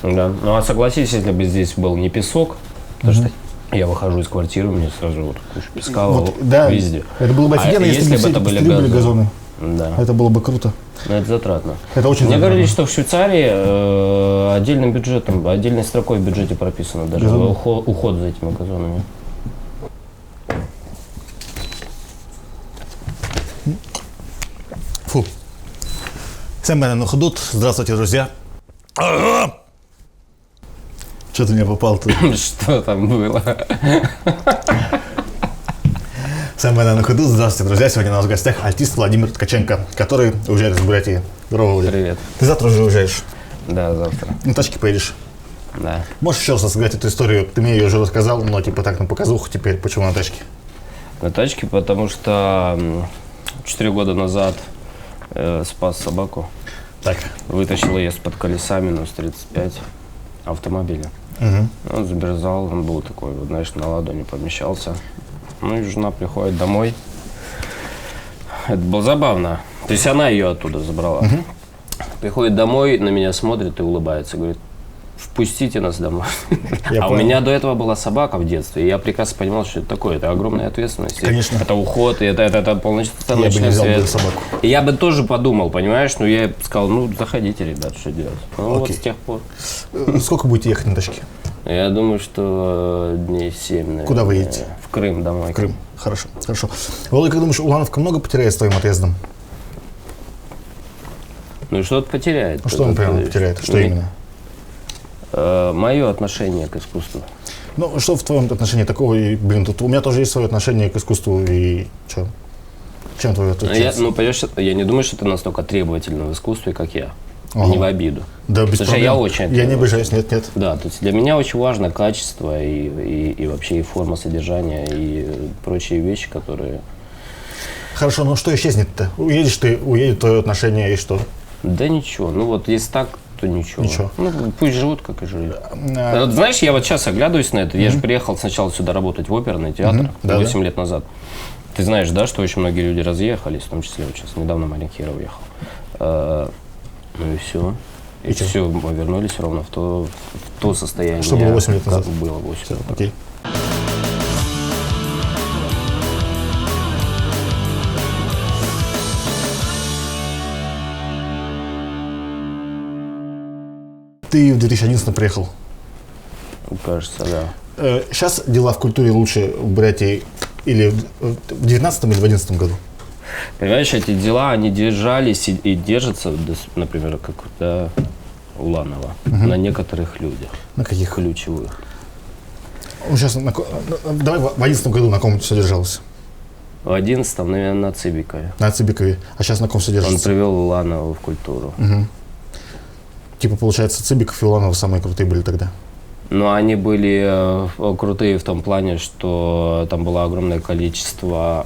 Да. Ну а согласись, если бы здесь был не песок, потому что я выхожу из квартиры, мне сразу вот куча песка вот, да, везде. Это было бы офигенно, если бы это были газоны. Да. Это было бы круто. Но это затратно. Это очень Мне затратно. говорили, что в Швейцарии отдельным бюджетом, отдельной строкой в бюджете прописано даже уход за этими газонами. Фу. Сэм Беннон Худут. Здравствуйте, друзья. Что ты мне попал тут? Что там было? Сэм Беннон Худут. Здравствуйте, друзья. Сегодня у нас в гостях альтист Владимир Ткаченко, который уезжает из Бурятии. Здорово, Привет. Ты завтра уже уезжаешь? Да, завтра. На тачке поедешь? Да. Можешь еще раз рассказать эту историю? Ты мне ее уже рассказал, но типа так на показуху теперь. Почему на тачке? На тачке, потому что 4 года назад спас собаку. Так. Вытащил ее из-под колеса минус 35 автомобиля. Он замерзал, он был такой, вот, знаешь, на ладони помещался. Ну и жена приходит домой. Это было забавно. То есть она ее оттуда забрала. Приходит домой, на меня смотрит и улыбается. Говорит, впустите нас домой. У меня до этого была собака в детстве, и я прекрасно понимал, что это такое. Это огромная ответственность. Конечно. Это уход, и это полноценная Я бы не взял бы собаку. И я бы тоже подумал, понимаешь, но я сказал, ну, заходите, ребят, что делать. Ну, вот с тех пор. Сколько будете ехать на тачке? Я думаю, что дней 7, наверное. Куда вы едете? В Крым домой. В Крым. Хорошо, хорошо. Володя, как думаешь, Улановка много потеряет с твоим отъездом? Ну и что-то потеряет. Ну, что он прямо потеряет? Что именно? Мое отношение к искусству. Ну, что в твоем отношении такого? И, блин, тут у меня тоже есть свое отношение к искусству. И что? Чем твое отличается? Понимаешь, я не думаю, что ты настолько требовательна в искусстве, как я. Ага. Не в обиду. Да, без проблем. Я очень... Я не обижаюсь, нет. Да, то есть для меня очень важно качество и вообще и форма содержания, и прочие вещи, которые... Хорошо, ну что исчезнет-то? Уедешь ты, уедет твое отношение, и что? Да ничего. Ну вот если так, то ничего. Ну пусть живут, как и жили. Вот, знаешь, я вот сейчас оглядываюсь на это. Я же приехал сначала сюда работать в оперный театр 8 лет назад. Ты знаешь, да, что очень многие люди разъехались, в том числе вот сейчас недавно маленький Хера уехал. Ну и все. И все, мы вернулись ровно в то состояние. Что было 8 лет назад? Было 8 лет назад. Окей. Ты в 2011 приехал? Кажется, да. Сейчас дела в культуре лучше в Бурятии или в 2019 или в 2011 году? Понимаешь, эти дела, они держались и держатся, например, как Уланова, на некоторых людях. На каких? Ключевых. Сейчас, давай в 2011 году на ком все держалось? В 2011-м, наверное, на Цыбикове. На Цыбикове. А сейчас на ком все держится? Он привел Уланову в культуру. Типа, получается, Цыбиков и Уланова самые крутые были тогда? Но они были крутые в том плане, что там было огромное количество...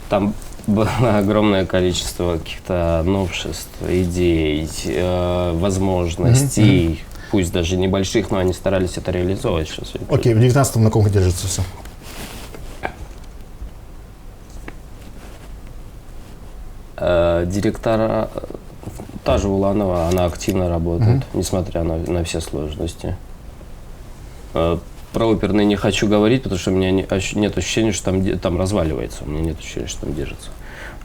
Там было огромное количество каких-то новшеств, идей, возможностей, пусть даже небольших, но они старались это реализовать. Окей, в 19-м на ком держится все? Директора, та же Уланова, она активно работает, несмотря на все сложности. Про оперный не хочу говорить, потому что у меня нет ощущения, что там разваливается. У меня нет ощущения, что там держится.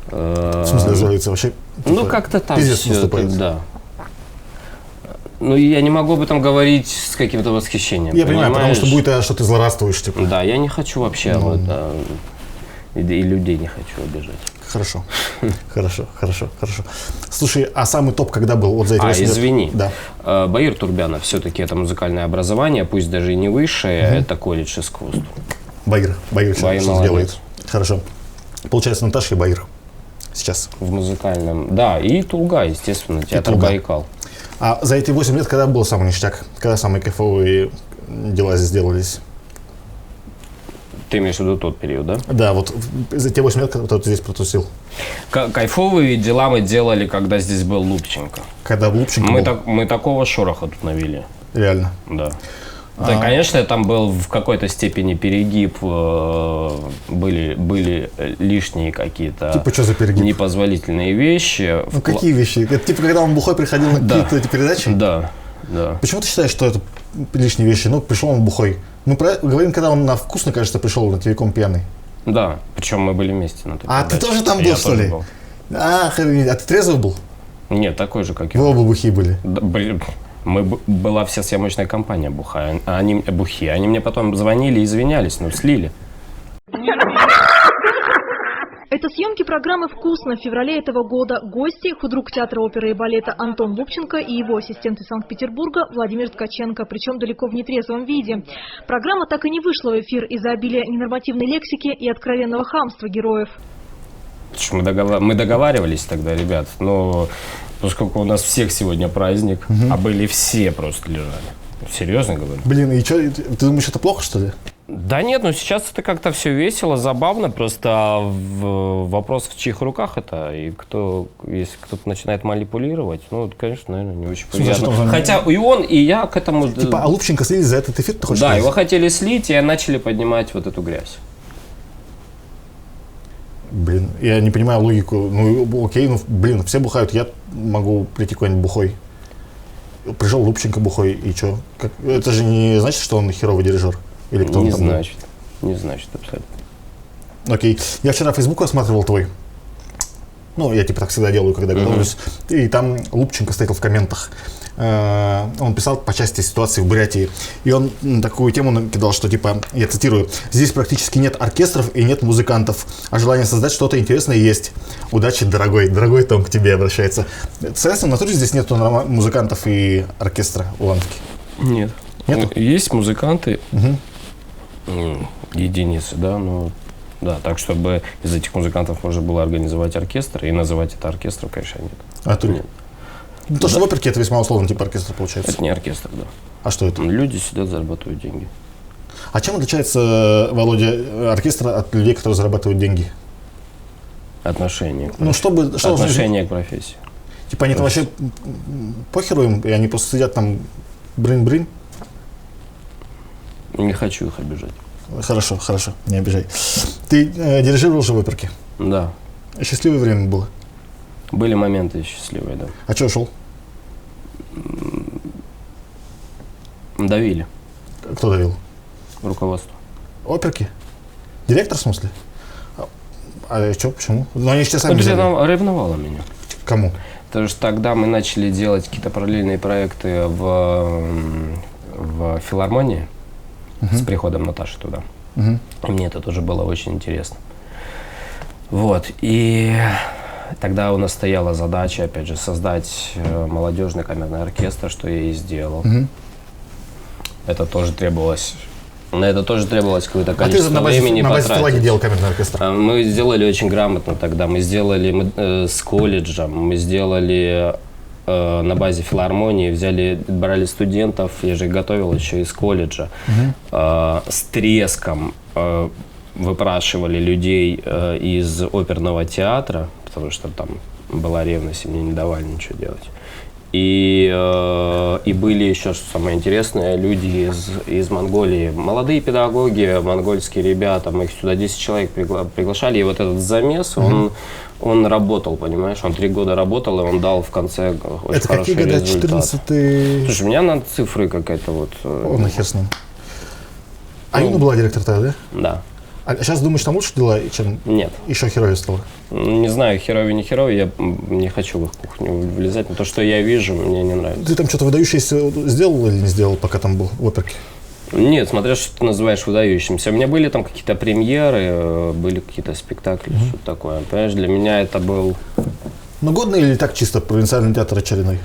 В смысле разваливается вообще? Ну, как-то там все наступает. Да. Ну, я не могу об этом говорить с каким-то восхищением. Я понимаю, потому что будет, что ты злорадствуешь. Типа. Да, я не хочу вообще и людей не хочу обижать. Хорошо. Хорошо. Слушай, а самый топ когда был? Вот за эти 8 лет? Извини. Да. Баир Турбянов, все-таки это музыкальное образование, пусть даже и не высшее, это колледж искусств. Баир что делает? Хорошо. Получается, Наташа и Баир сейчас. В музыкальном. Да, и Тулга, естественно, театр Байкал. А за эти 8 лет, когда был самый ништяк? Когда самые кайфовые дела сделались? Ты имеешь в виду тот период, да? Да, вот за те 8 лет, когда ты здесь протусил. Кайфовые дела мы делали, когда здесь был Лубченко. Когда Лубченко был? Мы такого шороха тут навели. Реально? Да. Да, конечно, там был в какой-то степени перегиб, были лишние какие-то Типа, что за перегиб? непозволительные вещи. Ну, какие вещи? Это типа, когда он бухой приходил на какие-то эти передачи? Да, да. Почему ты считаешь, что это лишние вещи? Ну, пришел он бухой. Мы говорим, когда он на вкусно, кажется, пришел на телеком пьяный. Да, причем мы были вместе на той А передаче. ты тоже там был, Я что тоже ли? был. А ты трезвый был? Нет, такой же, как и Вы оба бухие были. Да, была вся съемочная компания бухая, бухие. Они мне потом звонили и извинялись, но слили. Это съемки программы «Вкусно». В феврале этого года гости – худрук театра оперы и балета Антон Лубченко и его ассистент из Санкт-Петербурга Владимир Ткаченко, причем далеко в нетрезвом виде. Программа так и не вышла в эфир из-за обилия ненормативной лексики и откровенного хамства героев. Мы договаривались тогда, ребят, но поскольку у нас всех сегодня праздник, а были все просто лежали. Серьезно говорю. Блин, и что, ты думаешь, это плохо, что ли? Да нет, ну сейчас это как-то все весело, забавно, просто вопрос в чьих руках это, и если кто-то начинает манипулировать, ну, это, конечно, наверное, не очень приятно. Хотя и он, и я к этому... Типа, а Лубченко слили за этот эфир, ты хочешь Да, сказать? его хотели слить, и начали поднимать вот эту грязь. Блин, я не понимаю логику. Ну, окей, ну, блин, все бухают, я могу прийти какой-нибудь бухой. Пришел Лубченко бухой, и что? Это же не значит, что он херовый дирижер? Или кто Не он там значит, не значит абсолютно. Окей. Я вчера Facebook рассматривал твой. Ну, я типа так всегда делаю, когда готовлюсь. И там Лубченко стоял в комментах. Он писал по части ситуации в Бурятии. И он такую тему накидал, что типа, я цитирую: «Здесь практически нет оркестров и нет музыкантов, а желание создать что-то интересное есть. Удачи, дорогой». Дорогой Том к тебе обращается. Соответственно, на то, что здесь нет музыкантов и оркестра у Ланки? Нет. Нету? Есть музыканты, единицы, да, но... Да, так, чтобы из этих музыкантов можно было организовать оркестр и называть это оркестром, конечно, нет. А то нет. Ну, то, что в оперке, это весьма условно, типа оркестр получается. Это не оркестр, да. А что это? Люди сидят, зарабатывают деньги. А чем отличается, Володя, оркестр от людей, которые зарабатывают деньги? Отношение. Ну, Отношение к профессии. Типа они там вообще похеру им, и они просто сидят там брин-брин? Не хочу их обижать. Хорошо, не обижай. Ты дирижировал же в оперке? Да. Счастливое время было? Были моменты счастливые, да. А что ушел? Давили. Кто давил? Руководство. Оперки? Директор, в смысле? А что, почему? Ну, они же тебя сами взяли. Ревновало меня. Кому? Потому что тогда мы начали делать какие-то параллельные проекты в филармонии с приходом Наташи туда. И мне это тоже было очень интересно. Вот. И тогда у нас стояла задача, опять же, создать молодежный камерный оркестр, что я и сделал. Это тоже требовалось... На это тоже требовалось какое-то количество времени потратить. А ты на базе делал камерный оркестр? Мы сделали очень грамотно тогда. Мы сделали с колледжем, мы сделали на базе филармонии, брали студентов, я же их готовил еще из колледжа, с треском выпрашивали людей из оперного театра, потому что там была ревность, и мне не давали ничего делать. И были еще, что самое интересное, люди из Монголии. Молодые педагоги, монгольские ребята, мы их сюда 10 человек приглашали. И вот этот замес, он работал, понимаешь? Он 3 года работал, и он дал в конце очень это хороший результат. Это какие года? 14-й? Слушай, у меня надо цифры какая-то вот... О, нахер с ним. А Инна была директор тогда, да? Да. А сейчас думаешь, там лучше дела, чем Нет. Еще херовее стало? Не знаю, херовее, не херовее, я не хочу в их кухню влезать, но то, что я вижу, мне не нравится. Ты там что-то выдающееся сделал или не сделал, пока там был в оперке? Нет, смотря что ты называешь выдающимся. У меня были там какие-то премьеры, были какие-то спектакли, что-то такое. Понимаешь, для меня это был... Ну, годный или так чисто провинциальный театр очередной?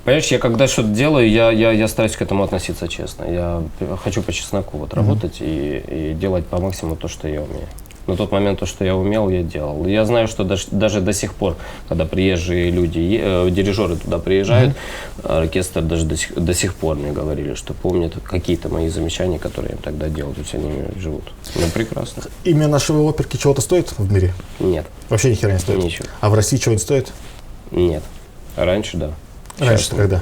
Понимаешь, я когда что-то делаю, я стараюсь к этому относиться честно. Я хочу по чесноку вот работать и делать по максимуму то, что я умею. На тот момент то, что я умел, я делал. Я знаю, что даже до сих пор, когда приезжие люди, дирижеры туда приезжают, оркестр даже до сих пор мне говорили, что помнят какие-то мои замечания, которые я им тогда делал. То есть они живут. Ну, прекрасно. Имя нашей оперки чего-то стоит в мире? Нет. Вообще ни хера не стоит? Ничего. А в России чего-нибудь стоит? Нет. Раньше, да. Раньше когда?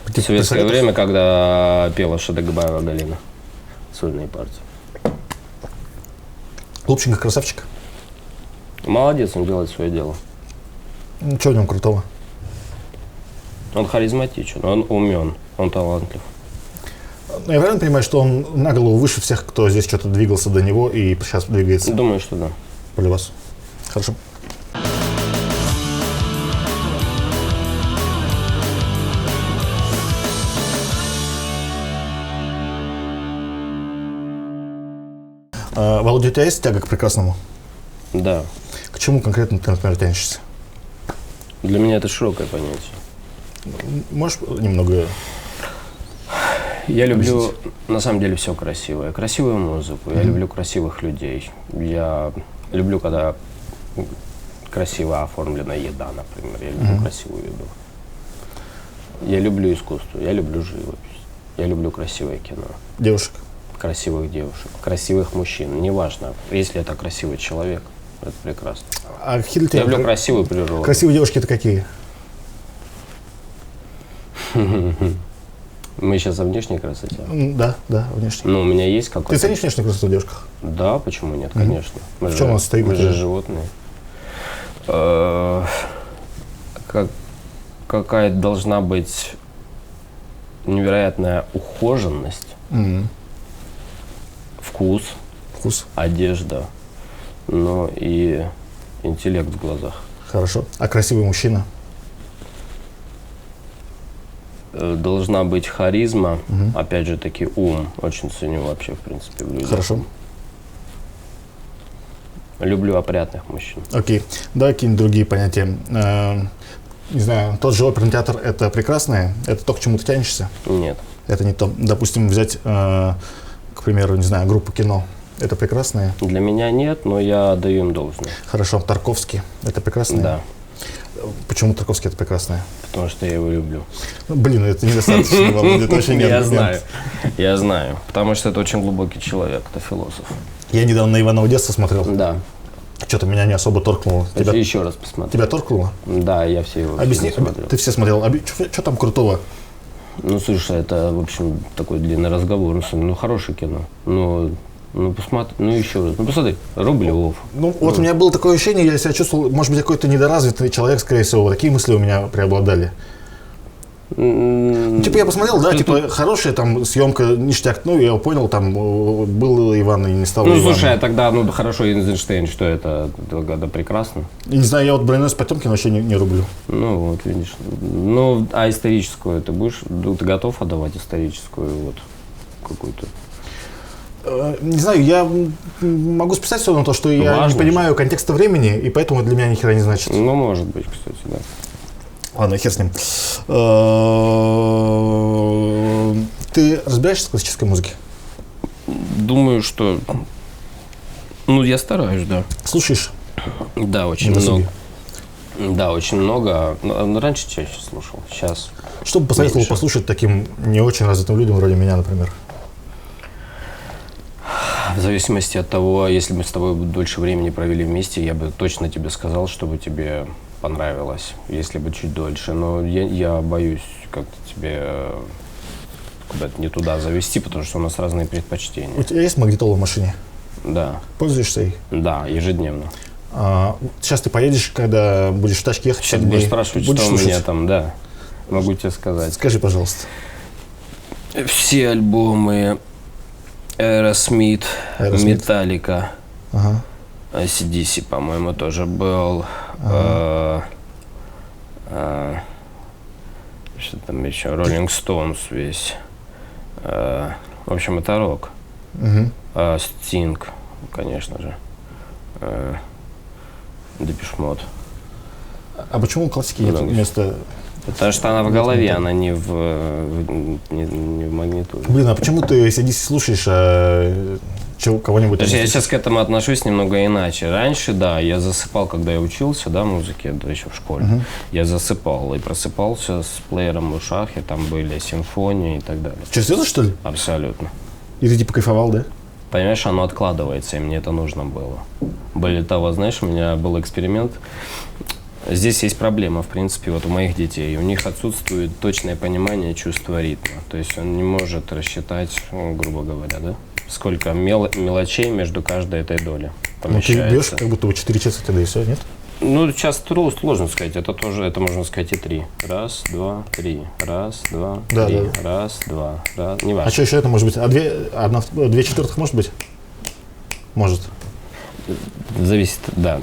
В советское время, когда пела Шадыгбаева Галина. Сольные партии. Лупченко красавчик? Молодец, он делает свое дело. Что в нем крутого? Он харизматичен, он умен, он талантлив. Я правильно понимаю, что он на голову выше всех, кто здесь что-то двигался до него и сейчас двигается? Думаю, что да. Для вас. Хорошо. Володя, у тебя есть тяга к прекрасному? Да. К чему конкретно ты, например, тянешься? Для меня это широкое понятие. Можешь немного... Я люблю, на самом деле, все красивое. Красивую музыку, я люблю красивых людей. Я люблю, когда красиво оформлена еда, например. Я люблю красивую еду. Я люблю искусство, я люблю живопись. Я люблю красивое кино. Девушек? Красивых девушек, красивых мужчин. Неважно, если это красивый человек, это прекрасно. А какие Я люблю красивую природу. Красивые девушки это какие? Мы сейчас о внешней красоте. Да, внешне. Ну, у меня есть какой-то... Ты ценишь внешнюю красоту в девушках? Да, почему нет, конечно. В чем она состоит? Мы же животные. Какая должна быть невероятная ухоженность, вкус, одежда, ну и интеллект в глазах. Хорошо. А красивый мужчина? Должна быть харизма, опять же таки ум. Очень ценю вообще, в принципе, в людях. Хорошо. Люблю опрятных мужчин. Окей. Давай какие-нибудь другие понятия. Не знаю, тот же оперный театр – это прекрасное? Это то, к чему ты тянешься? Нет. Это не то. Допустим, взять, к примеру, не знаю, группу кино. Это прекрасное? Для меня нет, но я отдаю им должное. Хорошо. Тарковский – это прекрасное? Да. Почему Тарковский – это прекрасное? Потому что я его люблю. Блин, это недостаточно, Володя, это вообще не аргумент. Я знаю. Потому что это очень глубокий человек, это философ. Я недавно «Иваново детство» смотрел. Да. Что-то меня не особо торкнуло. Тебя еще раз посмотри. Тебя торкнуло? Да, я все его Объясни, смотрел. ты все смотрел. Что там крутого? Ну, слушай, это, в общем, такой длинный разговор. Ну, хорошее кино. Ну, посмотри, ну, еще раз. Ну, посмотри, Рублев. Ну, вот у меня было такое ощущение, я себя чувствовал, может быть, какой-то недоразвитый человек, скорее всего. Такие мысли у меня преобладали. Типа я посмотрел, да, типа хорошая там съемка, ништяк, ну я понял, там был Иван и не стал Ивана. Ну слушай, а тогда, ну хорошо, Эйзенштейн, что это прекрасно. Не знаю, я вот «Броненосец Потемкин» вообще не рублю. Ну вот, видишь. Ну, а историческую ты будешь, ты готов отдавать историческую вот какую-то? Не знаю, я могу списать все на то, что я не понимаю контекста времени, и поэтому для меня ни хера не значит. Ну, может быть, кстати, да. Ладно, хер с ним. Ты разбираешься в классической музыке? Думаю, что... Ну, я стараюсь, да. Слушаешь? Да, очень много. Да, очень много. Но раньше чаще слушал, сейчас... Что бы посоветовал послушать таким не очень развитым людям, вроде меня, например? В зависимости от того, если мы с тобой дольше времени провели вместе, я бы точно тебе сказал, чтобы тебе понравилось, если бы чуть дольше. Но я боюсь как-то тебе куда-то не туда завести, потому что у нас разные предпочтения. У тебя есть магнитола в машине? Да. Пользуешься ей? Да, ежедневно. Сейчас ты поедешь, когда будешь в тачке ехать? Сейчас будешь спрашивать, будешь что слушать? у меня там, да. Могу тебе сказать. Скажи, пожалуйста. Все альбомы Aerosmith, Metallica, AC/DC, по-моему, тоже был. Что там еще? Rolling Stones весь. В общем, это рок. Sting, конечно же. Depeche Mode. А почему классики нет вместо... Потому что она в голове, она не в магнитоле. Блин, а почему ты AC/DC слушаешь, а кого-нибудь? Подожди, я сейчас к этому отношусь немного иначе. Раньше, да, я засыпал, когда я учился, да, музыке, да, еще в школе. Я засыпал и просыпался с плеером в ушах, и там были симфонии и так далее. Серьезно, что ли? Абсолютно. И ты типа кайфовал, да? Понимаешь, оно откладывается, и мне это нужно было. Более того, знаешь, у меня был эксперимент. Здесь есть проблема, в принципе, вот у моих детей. У них отсутствует точное понимание чувства ритма. То есть он не может рассчитать, ну, грубо говоря, да, сколько мелочей между каждой этой долей помещается. Ну, ты бьешь, как будто бы 4 часа тогда и все, нет? Ну, сейчас сложно сказать. Это тоже, это можно сказать и 3. Раз, два, три. Раз, два, Да, три. да. Раз, два, раз. Не важно. А что еще это может быть? А 2 четвертых может быть? Может. Зависит, да.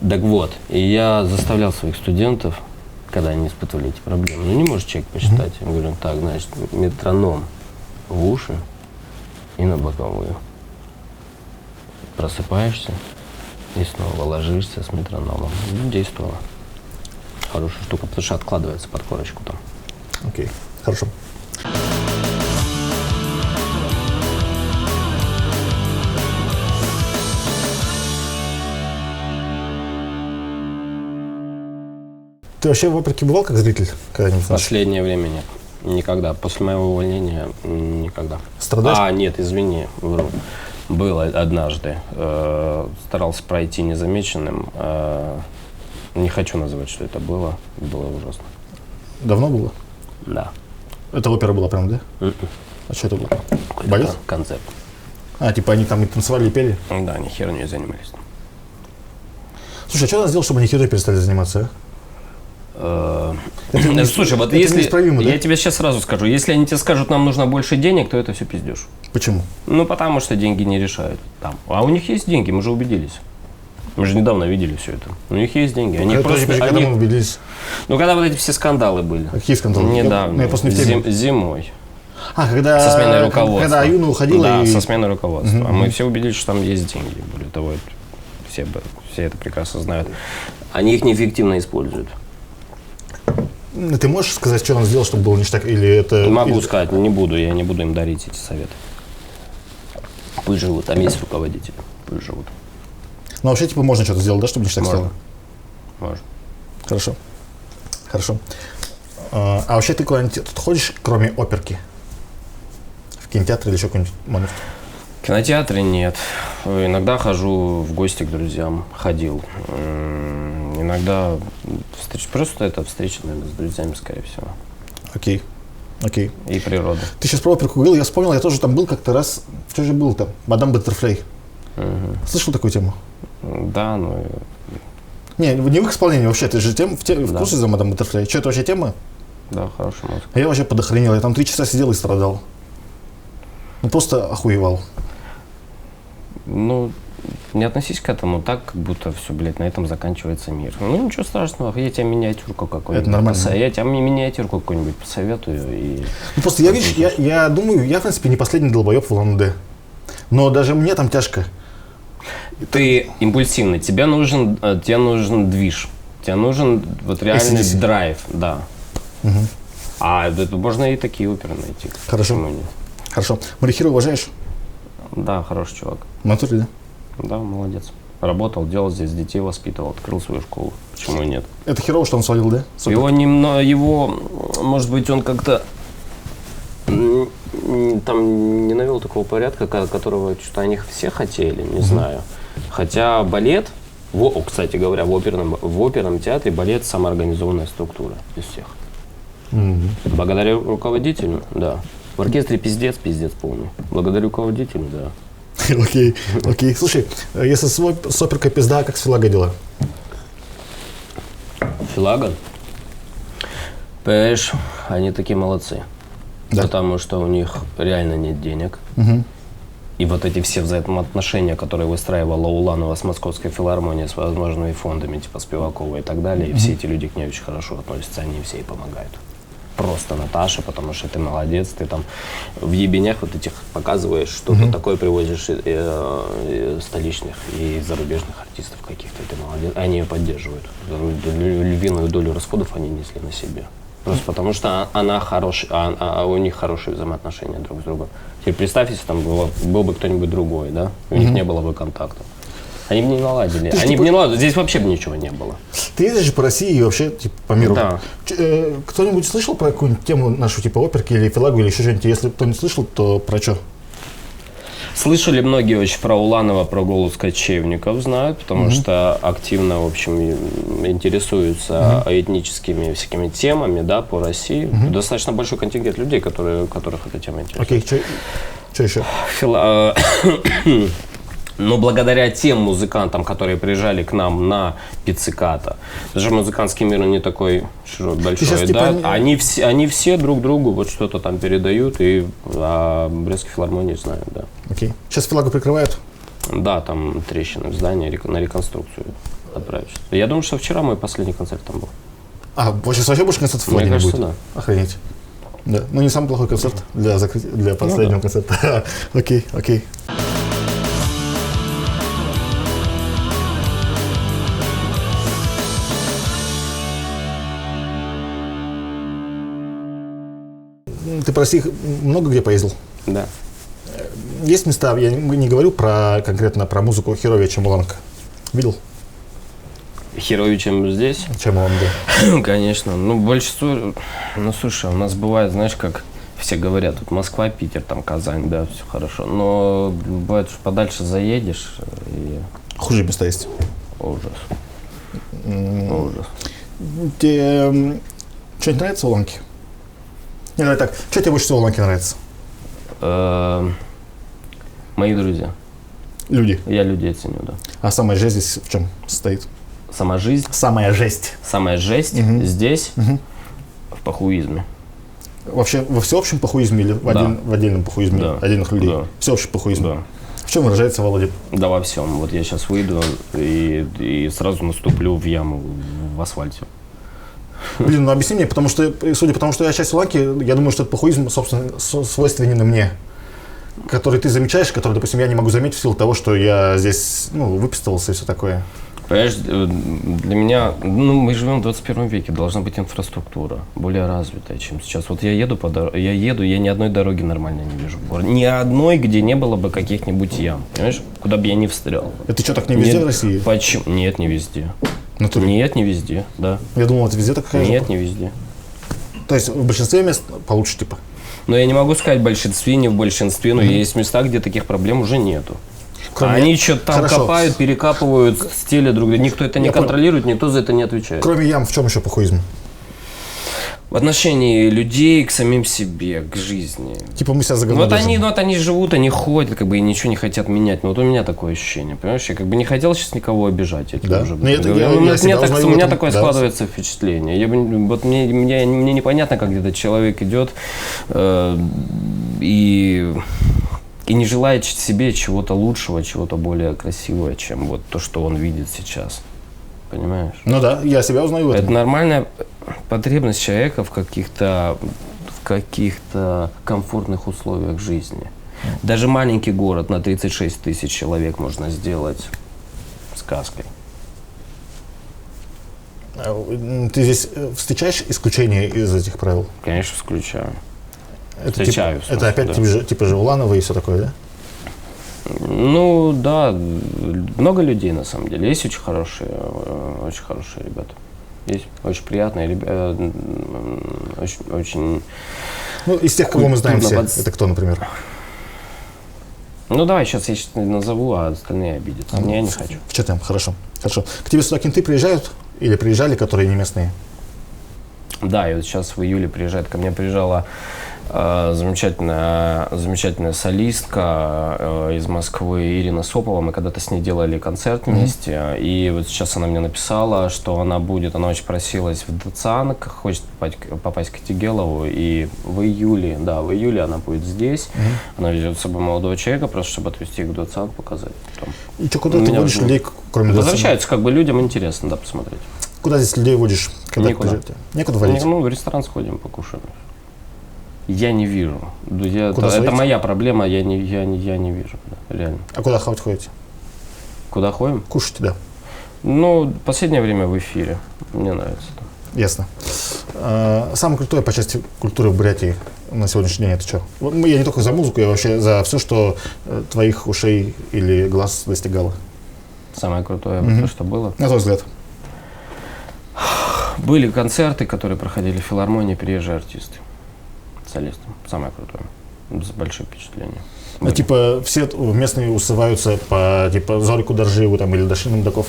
Так вот, и я заставлял своих студентов, когда они испытывали эти проблемы, ну не может человек посчитать. Я говорю, так, значит, метроном в уши и на боковую. Просыпаешься и снова ложишься с метрономом. Ну, действовало. Хорошая штука, потому что откладывается под корочку там. Окей, хорошо. Ты вообще в оперке бывал как зритель когда-нибудь? В последнее время нет. Никогда. После моего увольнения никогда. Страдаешь? А, нет, извини, вру. Было однажды. Старался пройти незамеченным. Не хочу называть, что это было. Было ужасно. Давно было? Да. Это опера была прям, да? А что это было? Балет? Концерт. А, типа они там и танцевали, и пели? Да, они херней занимались. Слушай, а что надо сделать, чтобы они херней перестали заниматься, Слушай, вот это если... неисправимо, да? Я тебе сейчас сразу скажу. Если они тебе скажут, нам нужно больше денег, то это все пиздешь. Почему? Ну, потому что деньги не решают там. А у них есть деньги, мы же убедились. Мы же недавно видели все это. У них есть деньги. Они Когда мы убедились. Ну, когда вот эти все скандалы были. Какие скандалы? Недавно. Я просто не в теме. Зимой. А, когда... Со сменой руководства. Когда Аюна уходила да, и... со сменой руководства. А мы все убедились, что там есть деньги. Более того, все это прекрасно знают. Они их неэффективно используют. Ты можешь сказать, что он сделал, чтобы было ништяк? Или это... Могу сказать, я не буду им дарить эти советы. Пусть живут, там есть руководители, пусть живут. Ну, вообще, типа, можно что-то сделать, да, чтобы ништяк стало? Можно. Хорошо. Хорошо. А вообще ты куда-нибудь тут ходишь, кроме оперки? В кинотеатр или еще какой-нибудь момент? В кинотеатре нет. Иногда хожу в гости к друзьям. Ходил. Иногда просто это встреча, наверное, с друзьями, скорее всего. Окей. Окей. И природа. Ты сейчас про оперку говорил, я вспомнил, я тоже там был как-то раз. Что же был там? Мадам Баттерфляй. Слышал такую тему? Да, ну... Не в их исполнении вообще, ты же в курсе за Мадам Баттерфляй? Что, это вообще тема? Да, хорошая музыка. А я вообще подохренел, я там 3 часа сидел и страдал. Ну, просто охуевал. Ну, не относись к этому так, как будто все, блядь, на этом заканчивается мир. Ну, ничего страшного, я тебе миниатюрку какую-нибудь. Это нормально. Я тебе миниатюрку какую-нибудь посоветую. И... Ну, просто я, видишь, я думаю, я, в принципе, не последний долбоеб в ЛНД. Но даже мне там тяжко. Ты импульсивный, тебе нужен движ, тебе нужен вот реальный AC/DC. драйв, да. А это можно и такие оперы найти. Хорошо. Почему нет? Хорошо. Морихиро уважаешь? Да, хороший чувак. В натуре, да? Да, молодец. Работал, делал здесь, детей воспитывал, открыл свою школу. Почему и нет? Это херово, что он свалил, да? Супер. Его, может быть, он как-то там не навел такого порядка, которого что-то они все хотели, не знаю. Хотя балет, кстати говоря, в оперном театре балет самоорганизованная структура из всех. Благодаря руководителю, да. В оркестре пиздец полный. Благодаря руководителю, да. Окей, окей. Слушай, если с оперкой пизда, как с Филага дела? Филага? Понимаешь, они такие молодцы. Да. Потому что у них реально нет денег. И вот эти все взаимоотношения, которые выстраивала Уланова с Московской филармонией, с возможными фондами, типа Спивакова и так далее, и все эти люди к ней очень хорошо относятся, они все ей помогают. Просто Наташа, потому что ты молодец, ты там в ебенях вот этих показываешь, что-то такое привозишь столичных и зарубежных артистов каких-то, ты молодец. Они ее поддерживают. Львиную долю расходов они несли на себе. Просто потому что она у них хорошие взаимоотношения друг с другом. Теперь представь, если там был бы кто-нибудь другой, да? У них не было бы контакта. Они бы не наладили. Здесь вообще бы ничего не было. Ты ездишь же по России и вообще типа, по миру. Да. Кто-нибудь слышал про какую-нибудь тему нашу, типа оперки или филагу или еще что-нибудь? Если кто-нибудь слышал, то про что? Слышали многие очень про Уланова, про голос кочевников знают, потому что активно, в общем, интересуются этническими всякими темами, да, по России. Достаточно большой контингент людей, которых эта тема интересует. Окей, что еще? Но благодаря тем музыкантам, которые приезжали к нам на пицциката, даже музыкантский мир не такой большой, да, типа... они все друг другу вот что-то там передают, и о Брестской филармонии знают, да. Окей. Сейчас филагу прикрывают? Да, там трещины в здании, на реконструкцию отправить. Я думаю, что вчера мой последний концерт там был. Сейчас вообще больше концертов Мне кажется, будет? да. Охренеть. Да. Ну, не самый плохой концерт для последнего концерта. Окей. Ты по России много где поездил? Да. Есть места, я не говорю конкретно про музыку, херовее, чем Уланка. Видел? Херовее, чем здесь? Чем Уланка. Конечно. Большинство... слушай, у нас бывает, знаешь, как все говорят, тут Москва, Питер, там Казань, да, все хорошо. Но бывает, что подальше заедешь и... Хуже места есть. Ужас. Ужас. Тебе что-нибудь нравится в Уланке? Не, давай так. Что тебе больше всего в Уланке нравится? Мои друзья. Люди. Я людей ценю, да. А самая жесть здесь в чем состоит? Сама жизнь? Самая жесть. Самая жесть здесь, в похуизме. Вообще во всеобщем похуизме или в отдельном похуизме отдельных людей? Да. Всеобщий похуизм. Да. В чем выражается, Володя? Да, во всем. Вот я сейчас выйду и сразу наступлю в яму в асфальте. Блин, объясни мне, потому что, судя по тому, что я часть Уланки, я думаю, что этот похуизм, собственно, свойственен мне, который ты замечаешь, который, допустим, я не могу заметить в силу того, что я здесь, выписывался и все такое. Понимаешь, для меня, мы живем в 21 веке, должна быть инфраструктура более развитая, чем сейчас. Вот я еду, я ни одной дороги нормально не вижу в городе. Ни одной, где не было бы каких-нибудь ям, понимаешь, куда бы я не встрял. Это что, так не везде в России? Почему? Нет, не везде. Нет, не везде, да. Я думал, это везде такая же. Нет, не везде. То есть в большинстве мест получше, типа? Но я не могу сказать в большинстве, не в большинстве, но есть места, где таких проблем уже нету. Они что-то там копают, перекапывают, стелят друг друга. Никто это не контролирует, никто за это не отвечает. Кроме ям, в чем еще похуизм? В отношении людей к самим себе, к жизни. Типа мы себя заговариваем. Вот они живут, они ходят, и ничего не хотят менять. Но вот у меня такое ощущение, понимаешь? Я не хотел сейчас никого обижать. У меня такое складывается впечатление. Мне непонятно, как этот человек идет и не желает себе чего-то лучшего, чего-то более красивого, чем вот то, что он видит сейчас. Понимаешь? Ну да, я себя узнаю в этом. Это нормальная потребность человека в каких-то комфортных условиях жизни. Даже маленький город на 36 тысяч человек можно сделать сказкой. Ты здесь встречаешь исключения из этих правил? Конечно, исключаю. Встречаю. Это опять типа же Уланова и все такое, да? Да, много людей на самом деле. Есть очень хорошие ребята. Есть очень приятные ребята, очень. Из тех, кого мы знаем все, это кто, например? Давай сейчас я назову, а остальные обидятся. Я не хочу. Что там? Хорошо. К тебе сюда кенты приезжают? Или приезжали, которые не местные? Да, и вот сейчас в июле приезжала замечательная солистка из Москвы Ирина Сопова. Мы когда-то с ней делали концерт вместе. И вот сейчас она мне написала, что она очень просилась в Дацанг, хочет попасть к Тигелову. И в июле она будет здесь. Она везет с собой молодого человека, просто чтобы отвезти их в Дацанг, показать. И что, куда ты водишь людей, кроме Дацанга? Возвращаются, людям интересно, да, посмотреть. Куда здесь людей водишь? Никуда. Некуда водить? В ресторан сходим, покушаем. Я не вижу. Это моя проблема, я не вижу, да, реально. А куда хавать ходите? Куда ходим? Кушать, да. Последнее время в эфире. Мне нравится. Ясно. Самое крутое по части культуры в Бурятии на сегодняшний день это что? Я не только за музыку, я вообще за все, что твоих ушей или глаз достигало. Самое крутое, то, что было. На твой взгляд. Были концерты, которые проходили в филармонии, приезжие артисты, солисты. Самое крутое. С большим впечатлением. Ну, типа, все местные усываются по, типа, Зорику Доржиеву там, или Дашиным Даков?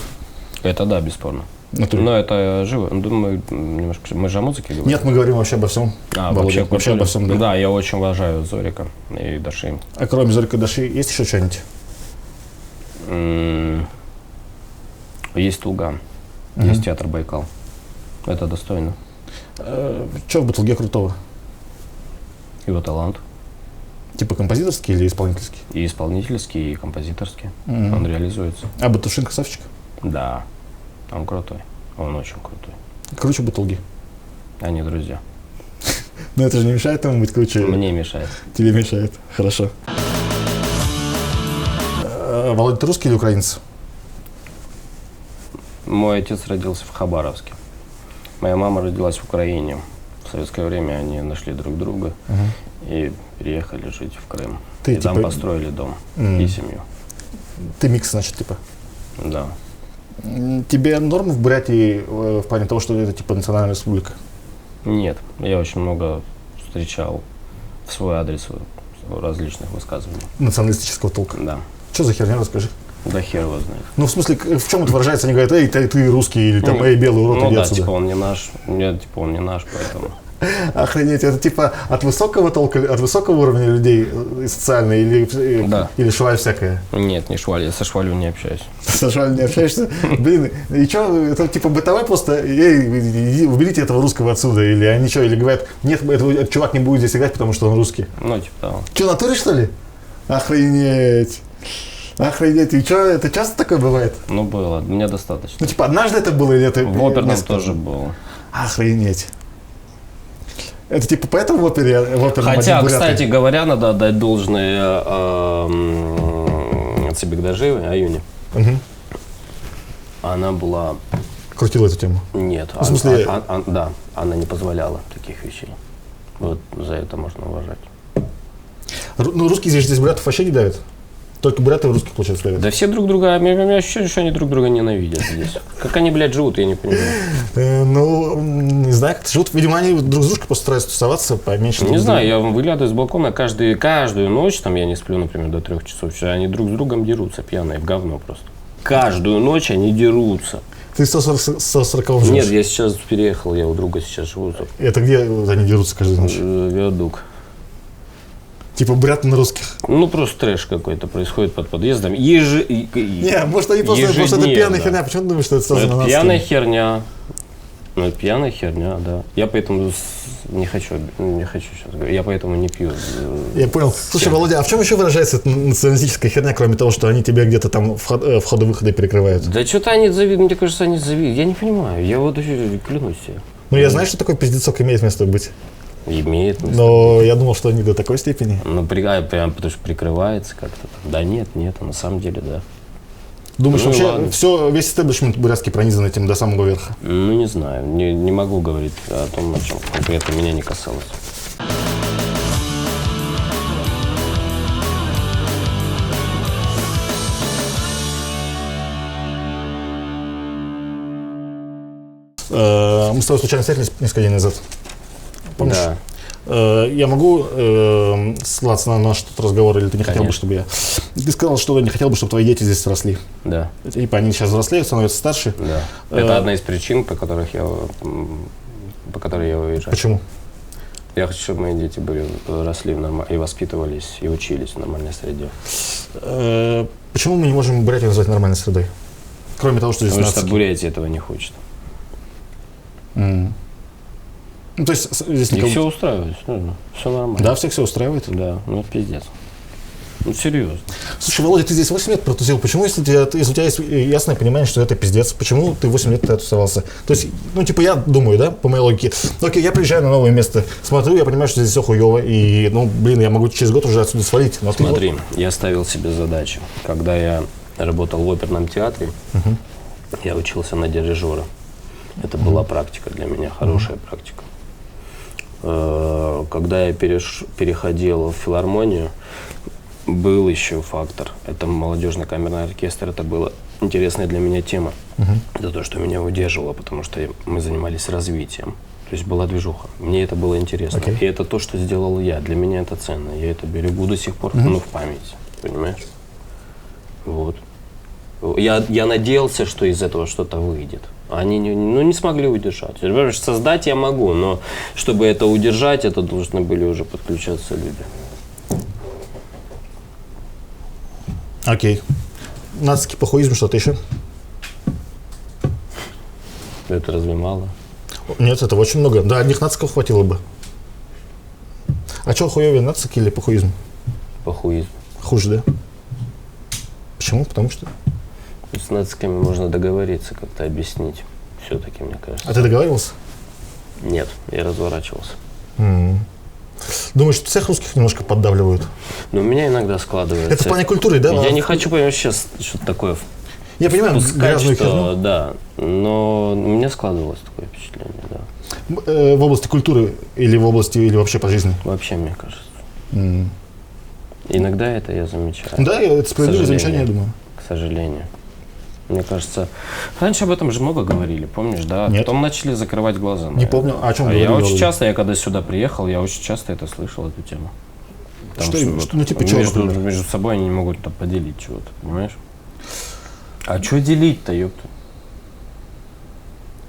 Это да, бесспорно. Но это живо. Думаю, немножко. Мы же о музыке говорим. Нет, мы говорим вообще обо всем. Вообще обо всем, да. Да, я очень уважаю Зорика и Даши. А кроме Зорика и Даши, есть еще что-нибудь? Есть Тулган, есть театр Байкал. Это достойно. Что в Баталге крутого? Его талант. Типа композиторский или исполнительский? И исполнительский, и композиторский. Он реализуется. А Батушин красавчик? Да. Он крутой. Он очень крутой. Круче Баталги. Они друзья. Но это же не мешает ему быть круче? Мне мешает. Тебе мешает. Хорошо. Володя, ты русский или украинец? Мой отец родился в Хабаровске. Моя мама родилась в Украине. В советское время они нашли друг друга и переехали жить в Крым. Ты, и типа, там построили дом и семью. Ты микс, значит, типа? Да. Тебе норм в Бурятии в плане того, что это типа национальная республика? Нет. Я очень много встречал в свой адрес различных высказываний. Националистического толка? Да. Что за херня, расскажи? Да хер его знает. Ну, в смысле, в чем это выражается? Они говорят, эй, ты русский, или там, эй, белый урод, иди да, отсюда. типа он не наш. Нет, типа он не наш, поэтому. Охренеть, это типа от высокого толка, от высокого уровня людей социальной или шваль всякая? Нет, не шваль, я со швалью не общаюсь. Со швалью не общаешься? Блин, и что, это типа бытовой просто, эй, уберите этого русского отсюда, или они что, или говорят, нет, этот чувак не будет здесь играть, потому что он русский. Ну, типа того. Что, натуре, что ли? Охренеть. Охренеть, и что, это часто такое бывает? Ну, было, мне достаточно. Ну, типа, однажды это было, или это... В оперном тоже было. Охренеть. Это типа поэтому в оперном Хотя, кстати говоря, надо отдать должное Цыбекдажиевой, Аюне. Она была... Крутила эту тему? Нет, в смысле... да, она не позволяла таких вещей. Вот за это можно уважать. Ну, русские здесь бурятов вообще не давят? Только буряты в русских, получается, давят? Да все друг друга, у меня ощущение, что они друг друга ненавидят здесь. Как они, блядь, живут, я не понимаю. Ну, не знаю, как живут. Видимо, они друг с дружкой просто стараются тусоваться поменьше. Не знаю, я выглядываю с балкона каждую ночь, там я не сплю, например, до 3 часов. Они друг с другом дерутся, пьяные, в говно просто. Каждую ночь они дерутся. Ты 140-м живешь? Нет, я сейчас переехал, я у друга сейчас живу. Это где они дерутся каждую ночь? Виадук. Типа буряты на русских? Ну, просто трэш какой-то происходит под подъездом. Не, может, они просто это пьяная херня. Почему ты думаешь, что это связано на пьяная херня. Ну, это пьяная херня, да. Я поэтому не хочу сейчас говорить. Я поэтому не пью. Я понял. Слушай, Володя, а в чем еще выражается эта националистическая херня, кроме того, что они тебе где-то там входы-выходы перекрывают? Да что-то они завидуют, мне кажется, они завидуют. Я не понимаю. Я вот еще клянусь себе. Ну, я знаю, что такой пиздецок имеет место быть. Имеет место. Но я думал, что они до такой степени. Ну, прям потому что прикрывается как-то. Да нет, а на самом деле, да. Думаешь, ну, вообще ладно. весь истеблишмент бурятский пронизан этим до самого верха? Ну, не знаю. Не могу говорить о том, о чем конкретно меня не касалось. Мы с тобой случайно встретились несколько дней назад. Помнишь? Да. Я могу ссылаться на наш тот разговор, или ты не хотел бы, чтобы я... Ты сказал, что не хотел бы, чтобы твои дети здесь росли. Да. Типа они сейчас взрослеют, становятся старше. Да. Это одна из причин, по которой я уезжаю. Почему? Я хочу, чтобы мои дети росли и воспитывались, и учились в нормальной среде. Почему мы не можем Бурятию назвать нормальной средой? Кроме того, что здесь потому что Бурятия этого не хочет. Ну, то есть здесь их все устраивает, все нормально. Да, всех все устраивает? Да, ну это пиздец. Ну серьезно. Слушай, Володя, ты здесь 8 лет протусил. Почему, если у тебя есть ясное понимание, что это пиздец, почему ты 8 лет тусовался? То есть, ну, типа, я думаю, да, по моей логике, окей, я приезжаю на новое место, смотрю, я понимаю, что здесь все хуево, и, ну, блин, я могу через год уже отсюда свалить. Но смотри, я ставил себе задачу. Когда я работал в оперном театре, я учился на дирижера. Это была практика для меня, хорошая практика. Когда я переходил в филармонию, был еще фактор. Это молодежный камерный оркестр, это была интересная для меня тема. Это то, что меня удерживало, потому что мы занимались развитием. То есть была движуха. Мне это было интересно. И это то, что сделал я. Для меня это ценно. Я это берегу до сих пор, в память. Понимаешь? Вот. Я надеялся, что из этого что-то выйдет. Они не смогли удержать. Создать я могу, но чтобы это удержать, это должны были уже подключаться люди. Окей. Нацистский похуизм, что-то еще? Это разве мало? Нет, это очень много. Да, одних нациков хватило бы. А что хуёвее, нацики или похуизм? Похуизм. Хуже, да? Почему? Потому что... С нациками можно договориться, как-то объяснить. Все-таки, мне кажется. А ты договаривался? Нет, я разворачивался. Думаешь, что всех русских немножко поддавливают? Но у меня иногда складывается. Это в плане культуры, да? Я не хочу, понимаешь, сейчас что-то такое я понимаю, грязную что, херню. да, но у меня складывалось такое впечатление, да. В области культуры или в области, или вообще по жизни? Вообще, мне кажется. Иногда это я замечаю. Да, это справедливое замечание, я думаю. К сожалению. Мне кажется, раньше об этом же много говорили, помнишь, да? Нет. Потом начали закрывать глаза. Не помню, о чем говорили. Я очень часто, я когда сюда приехал, я очень часто это слышал, эту тему. Что ну типа чего, между собой они не могут там поделить чего-то, понимаешь? А что делить-то, ёпта?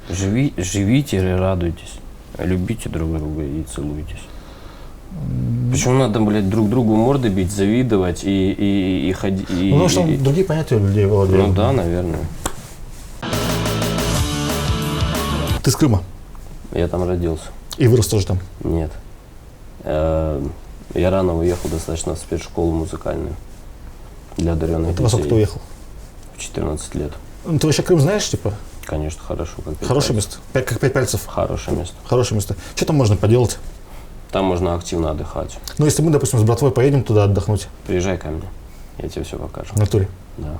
Живите и радуйтесь. Любите друг друга и целуйтесь. Почему надо, блядь, друг другу морды бить, завидовать и ходить? Потому что другие понятия у людей владеют. Ну да, наверное. Ты с Крыма? Я там родился. И вырос тоже там? Нет. Я рано уехал достаточно в спецшколу музыкальную для одаренных детей. Во сколько ты уехал? В 14 лет. Ну, ты вообще Крым знаешь, типа? Конечно, хорошо. Хорошее место? Как 5 пальцев? Хорошее место. Хорошее место. Что там можно поделать? Там можно активно отдыхать. Ну, если мы, допустим, с братвой поедем туда отдохнуть. Приезжай ко мне, я тебе все покажу. В натуре? Да.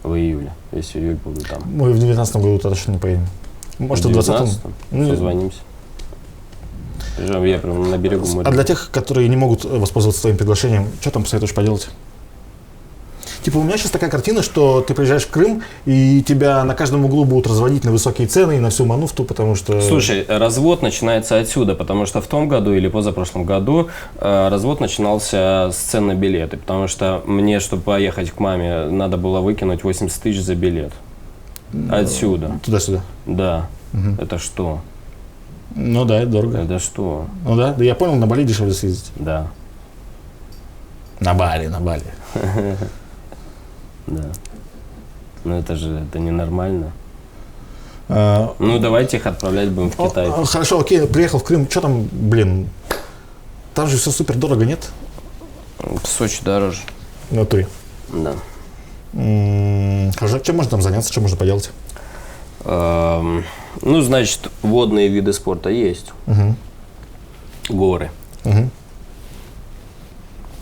В июле. Весь июль буду там. Мы в 19 году точно не поедем. Может, в 20-м? Созвонимся. Приезжаем, я прям на берегу моря. А для тех, которые не могут воспользоваться твоим приглашением, что там посоветуешь поделать? Типа у меня сейчас такая картина, что ты приезжаешь в Крым, и тебя на каждом углу будут разводить на высокие цены и на всю мануфту, потому что... Слушай, развод начинается отсюда, потому что в том году или позапрошлом году развод начинался с цен на билеты, потому что мне, чтобы поехать к маме, надо было выкинуть 80 тысяч за билет. Отсюда. Туда-сюда. Да. Это что? Ну да, это дорого. Это что? Ну да, я понял, на Бали дешевле съездить. Да. На Бали. Да. Ну это ненормально. Ну давайте их отправлять будем в Китай. Хорошо, окей, приехал в Крым, что там, блин, там же все супер дорого, нет? В Сочи дороже. В натуре. Да. Хорошо, чем можно там заняться, что можно поделать? Ну, значит, водные виды спорта есть. Горы.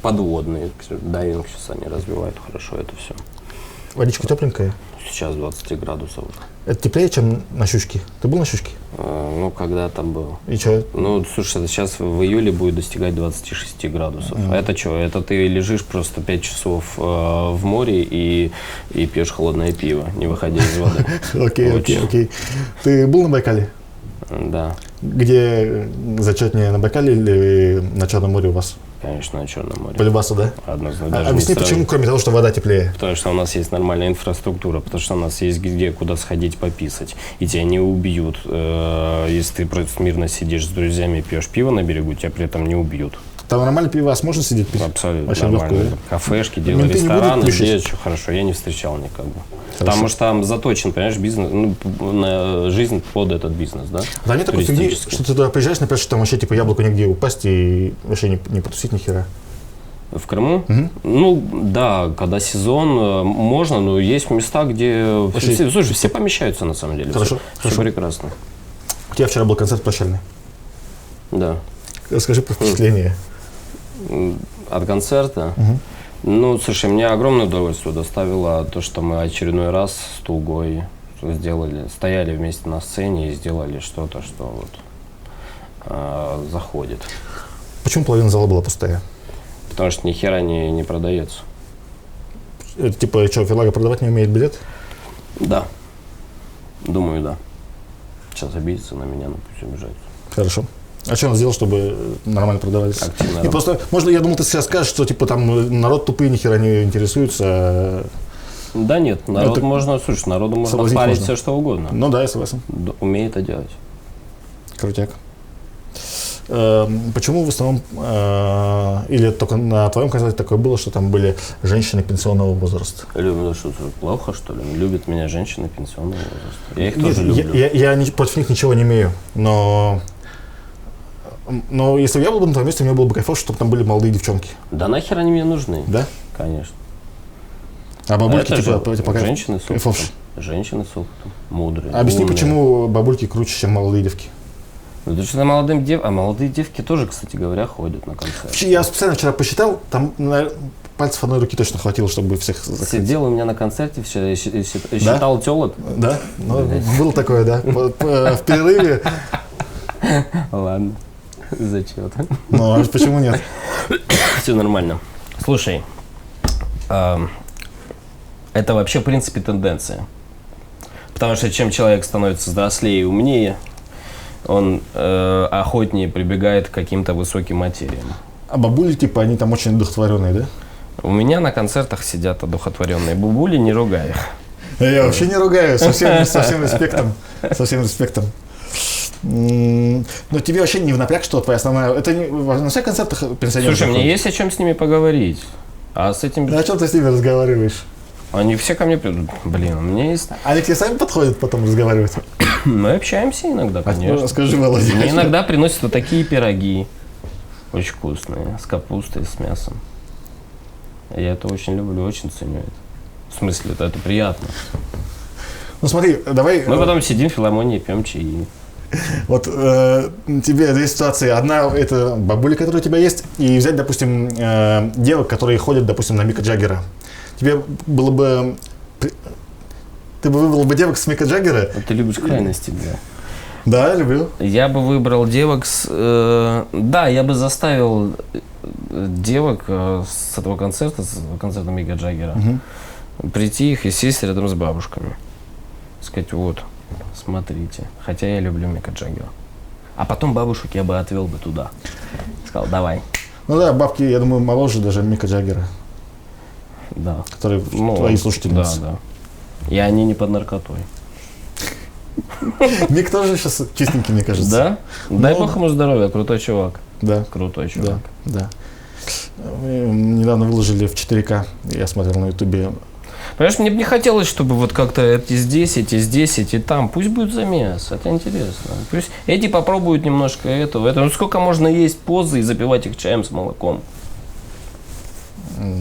Подводные. Дайвинг сейчас они развивают хорошо это все. Водичка тепленькая? Сейчас 20 градусов. Это теплее, чем на Щучке? Ты был на Щучке? Ну, когда там был. И что? Ну, слушай, сейчас в июле будет достигать 26 градусов. А это что? Это ты лежишь просто 5 часов в море и пьешь холодное пиво, не выходя из воды. Окей. Ты был на Байкале? Да. Где зачетнее, на Байкале или на Черном море у вас? Конечно, на Черном море. По любасу, да? Однозначно. Объясни, почему, кроме того, что вода теплее? Потому что у нас есть нормальная инфраструктура, потому что у нас есть куда сходить пописать, и тебя не убьют. Если ты просто мирно сидишь с друзьями и пьешь пиво на берегу, тебя при этом не убьют. Там нормально пивас можно сидеть пить? Абсолютно вообще нормально. легко, да? Кафешки, рестораны, где что хорошо, я не встречал никого. Потому что там заточен, понимаешь, бизнес, на жизнь под этот бизнес, да? Да нет такой фигни, что ты туда приезжаешь, например, что там вообще типа яблоку негде упасть и вообще не потусить ни хера. В Крыму? Ну, да, когда сезон, можно, но есть места, где... Слушай, все помещаются на самом деле. Хорошо. Все прекрасно. У тебя вчера был концерт прощальный. Да. Расскажи про впечатление. От концерта? Ну, слушай, мне огромное удовольствие доставило то, что мы очередной раз с Тугой стояли вместе на сцене и сделали что-то, что вот заходит. Почему половина зала была пустая? Потому что ни хера не продается. Это типа, что, Филага продавать не умеет билет? Да. Думаю, да. Сейчас обидится на меня, но пусть обижается. Хорошо. А что он сделал, чтобы нормально продавались? Активно. И просто, можно, я думал, ты сейчас скажешь, что типа там народ тупые, ни хера не интересуется. Да нет, народу можно спарить все что угодно. Ну да, я согласен. Умеет это делать. Крутяк. Почему в основном, или только на твоем концерте такое было, что там были женщины пенсионного возраста? Любят, что плохо, что ли? Любят меня женщины пенсионного возраста. Я их тоже люблю. Я против них ничего не имею, но если бы я был бы на твоем месте, мне было бы кайфово, чтобы там были молодые девчонки. Да нахер они мне нужны? Да? Конечно. А бабульки типа женщины с опытом. Женщины с опытом. Мудрые. Объясни, умные. Почему бабульки круче, чем молодые девки? Ну, потому что молодые девки тоже, кстати говоря, ходят на концерты. Я специально вчера посчитал, там пальцев одной руки точно хватило, чтобы всех закрыть. Сидел у меня на концерте вчера и считал тёлок. Да? Ну, было такое, да. В перерыве. Ладно. Зачем-то. Ну, а почему нет? Все нормально. Слушай, это вообще, в принципе, тенденция. Потому что чем человек становится взрослее и умнее, он охотнее прибегает к каким-то высоким материям. А бабули, типа, они там очень одухотворенные, да? У меня на концертах сидят одухотворенные бабули, не ругай их. Я вообще не ругаю, со всем респектом. Со всем респектом. Но тебе вообще не в напряг, что твоя основная... Это не, на всех концертах пенсионеров... Слушай, мне есть о чем с ними поговорить. А с этим... Да о чем ты с ними разговариваешь? Они все ко мне придут. Блин, у меня есть... Они к тебе сами подходят потом разговаривать? Мы общаемся иногда, конечно. Скажи, Володя. Мне иногда приносят вот такие пироги. Очень вкусные. С капустой, с мясом. Я это очень люблю, очень ценю это. В смысле, это приятно. Ну смотри, давай... Мы потом сидим в филармонии, пьем чаи. Вот тебе две ситуации. Одна – это бабули, которые у тебя есть, и взять, допустим, девок, которые ходят, допустим, на Мика Джаггера. Тебе было бы... Ты бы выбрал бы девок с Мика Джаггера? Ты любишь крайности, да? Да, люблю. Я бы выбрал девок с... да, я бы заставил девок с этого концерта, с концерта Мика Джаггера, прийти их и сесть рядом с бабушками. Сказать, вот, смотрите. Хотя я люблю Мика Джаггера. А потом бабушек я бы отвел бы туда. Сказал, давай. Ну да, бабки, я думаю, моложе даже Мика Джаггера. Да. Которые твои слушательницы. Да, да. И они не под наркотой. Мик тоже сейчас чистенький, мне кажется. Да? Дай бог ему здоровья, крутой чувак. Да. Крутой чувак. Да. Мы недавно выложили в 4К, я смотрел на ютубе. Понимаешь, мне бы не хотелось, чтобы вот как-то эти здесь, эти там. Пусть будет замес, это интересно. Пусть эти попробуют немножко этого. Ну сколько можно есть позы и запивать их чаем с молоком?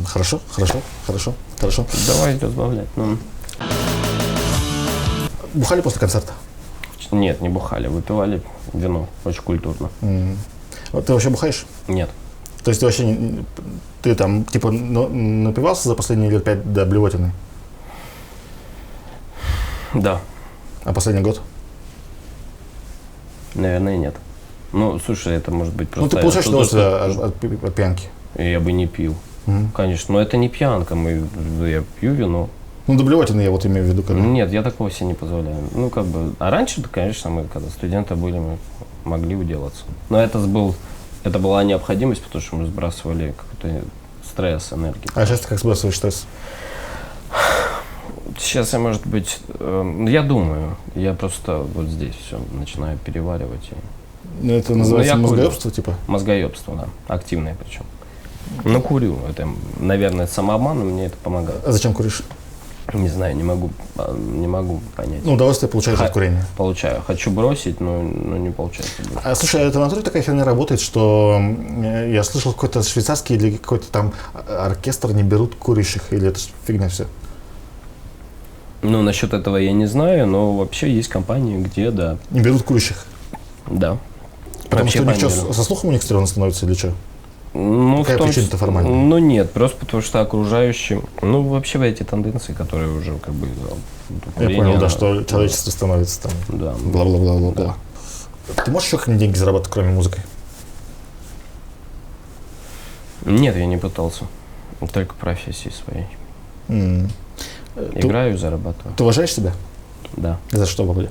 Хорошо. Давай разбавлять. Ну. Бухали после концерта? Нет, не бухали, выпивали вино, очень культурно. Вот ты вообще бухаешь? Нет. То есть ты вообще ты там типа напивался за последние лет 5 до блевотины? Да. А последний год? Наверное, нет. Ну, слушай, это может быть просто... Ну, ты получаешь удовольствие от пьянки? Я бы не пил. Конечно, но это не пьянка, я пью вино. Ну, до блевотины я вот имею в виду. Когда... Нет, я такого себе не позволяю. Ну, как бы... А раньше, конечно, мы, когда студенты были, мы могли уделаться. Но это была необходимость, потому что мы сбрасывали какой-то стресс, энергию. А сейчас ты как сбрасываешь стресс? Сейчас я, может быть... я думаю. Я просто вот здесь все начинаю переваривать. Ну, это называется мозгоебство, типа? Мозгоебство, да. Активное причем. Ну, курю. Это, наверное, самообман, но мне это помогает. А зачем куришь? Не знаю, не могу понять. Ну, удовольствие получаешь от курения? Получаю. Хочу бросить, но не получается. А слушай, а это в натуре такая херня работает, что я слышал, какой-то швейцарский или какой-то там оркестр не берут курящих, или это фигня все? Ну, насчет этого я не знаю, но вообще есть компании, где, да. Не берут курящих? Да. Потому что у них что, со слухом у них стрёмно становится или что? Ну, какая причина-то формальная? Ну, нет, просто потому что окружающим... Ну, вообще эти тенденции, которые уже как бы... Я понял, да, что человечество становится там... Да. Бла-бла-бла-бла-бла. Ты можешь еще какие-нибудь деньги зарабатывать, кроме музыки? Нет, я не пытался. Только профессии своей. Играю и зарабатываю. Ты уважаешь себя? Да. За что, Володя?